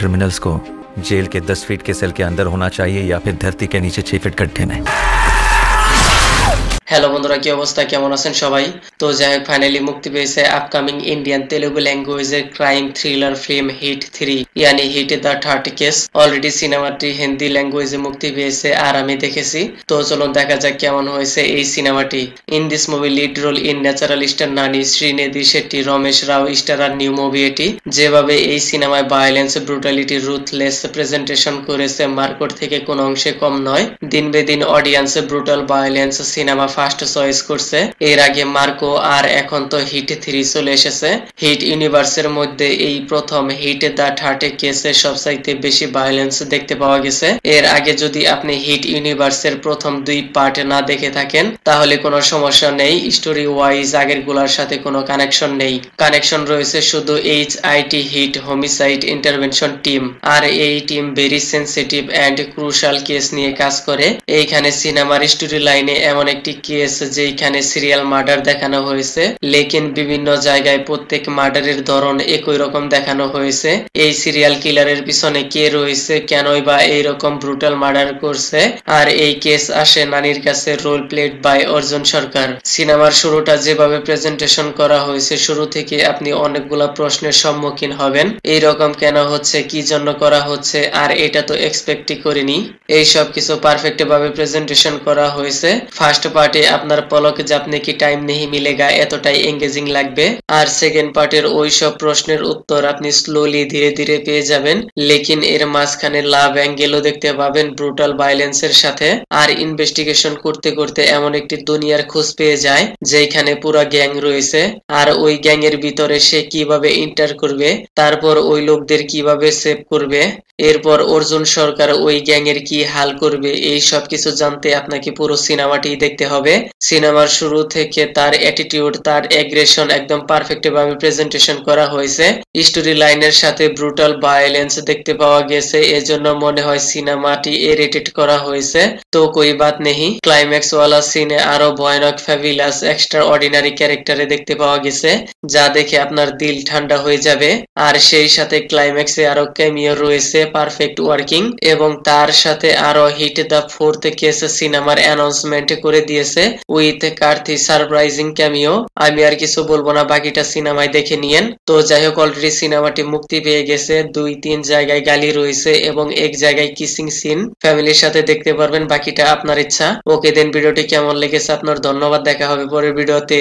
Criminals को jail के 10 feet के सेल के अंदर होना चाहिए या फिर धरती के नीचे 6 फीट गड्ढे में। হ্যালো বন্ধুরা, কি অবস্থা, কেমন আছেন সবাই? তো যাই হোক, ফাইনালি মুক্তি পেয়েছে আপকামিং ইন্ডিয়ান তেলুগু ল্যাঙ্গুয়েজের ক্রাইম থ্রিলার ফিল্ম হিট 3 ইয়ানি hit the third case. Already সিনেমাটি হিন্দি ল্যাঙ্গুয়েজে মুক্তি পেয়েছে আর আমি দেখেছি। তো চলুন দেখা যাক কেমন হয়েছে এই সিনেমাটি। In this movie lead role in natural star Nani, Srinidhi Shetty, Ramesh Rao star আর নিউ মুভি এটি। যেভাবে এই সিনেমায় ভায়োলেন্স, ব্রুটালিটি, রুথলেস প্রেজেন্টেশন করেছে মার্কোট থেকে কোনো অংশে কম নয়। দিন বেদিন audience brutal violence cinema first choice করছে। এর আগে মার্কো আর এখন তো হিট 3 চলে এসেছে। হিট ইউনিভার্সের মধ্যে এই প্রথম হিট দ্য থার্ড কেসে সবচাইতে বেশি ভায়োলেন্স দেখতে পাওয়া গেছে। এর আগে যদি আপনি হিট ইউনিভার্সের প্রথম 2 পার্ট না দেখে থাকেন তাহলে কোনো সমস্যা নেই, স্টোরি ওয়াইজ আগের গুলার সাথে কোনো কানেকশন নেই। কানেকশন রয়েছে শুধু HIT hit homicide intervention team, আর এই team very sensitive and crucial case নিয়ে কাজ করে। এইখানে সিনেমার স্টোরি লাইনে এমন একটি কেস যেখানে সিরিয়াল মার্ডার দেখানো হয়েছে, লেকিন বিভিন্ন জায়গায় প্রত্যেক মার্ডারের ধরন একই রকম দেখানো হয়েছে। এই সিরিয়াল কিলারের পিছনে কে রয়েছে, কেনই বা এইরকম ব্রুটাল মার্ডার করছে, আর এই কেস আসে নানির কাছে রোল প্লেড বাই অর্জুন সরকার। সিনেমার শুরুটা যেভাবে প্রেজেন্টেশন করা হয়েছে, শুরু থেকে আপনি অনেকগুলা প্রশ্নের সম্মুখীন হবেন। এইরকম কেন হচ্ছে, কি জন্য করা হচ্ছে, আর এটা তো এক্সপেক্টই করিনি। এই সব কিছু পারফেক্ট ভাবে প্রেজেন্টেশন করা হয়েছে। ফার্স্ট পার্টে আপনার পলক জাপনে কি টাইম নেই মিলেগা এতটাই এঙ্গেজিং লাগবে, আর সেকেন্ড পার্টের ওই সব প্রশ্নের উত্তর আপনি স্লোলি ধীরে ধীরে পেয়ে যাবেন। লেকিন এর মাঝখানে লাভ অ্যাঙ্গেলও দেখতে পাবেন ব্রুটাল ভায়োলেন্সের সাথে। আর ইনভেস্টিগেশন করতে করতে এমন একটি দুনিয়ার খোঁজ পেয়ে যায় যেখানে পুরো গ্যাং রয়েছে, আর ওই গ্যাং এর ভিতরে সে কিভাবে এন্টার করবে, তারপর ওই লোকদের কিভাবে সেভ করবে, এরপর অর্জুন সরকার ওই গ্যাং এর কি হাল করবে, এই সব কিছু জানতে আপনাকে পুরো সিনেমাটি দেখতে হবে। সিনেমার শুরু থেকে তার অ্যাটিটিউড, তার অ্যাগ্রেশন একদম পারফেক্ট ভাবে প্রেজেন্টেশন করা হয়েছে। স্টোরি লাইনের সাথে ব্রুটাল ভায়োলেন্স দেখতে পাওয়া গেছে, এজন্য মনে হয় সিনেমাটি এ রেটেড করা হয়েছে। তো কোই বাত নেই, ক্লাইম্যাক্স ওয়ালা সিনে আরো ভয়ানক ফ্যাবিলাস এক্সট্রা অর্ডিনারি ক্যারেক্টারে দেখতে পাওয়া গেছে, যা দেখে আপনার দিল ঠান্ডা হয়ে যাবে। আর সেই সাথে ক্লাইম্যাক্সে আরো ক্যামিও রয়েছে পারফেক্ট ওয়ার্কিং, এবং তার সাথে আরো হিট দ্য ফোর্থ কেস সিনেমার অ্যানাউন্সমেন্ট করে দিয়েছে উইথ কার্থি সারপ্রাইজিং ক্যামিও। আমি আর কিছু বলবো না, বাকিটা সিনেমায় দেখে নিয়েন। তো যাই হোক, অলরেডি সিনেমাটি মুক্তি পেয়ে গেছে। 2-3 জায়গায় গালি রয়েছে এবং এক জায়গায় কিসিং সিন ফ্যামিলির সাথে দেখতে পারবেন, বাকিটা আপনার ইচ্ছা। ওকে দেন, ভিডিওটি কেমন লেগেছে আপনার? ধন্যবাদ, দেখা হবে পরের ভিডিওতে।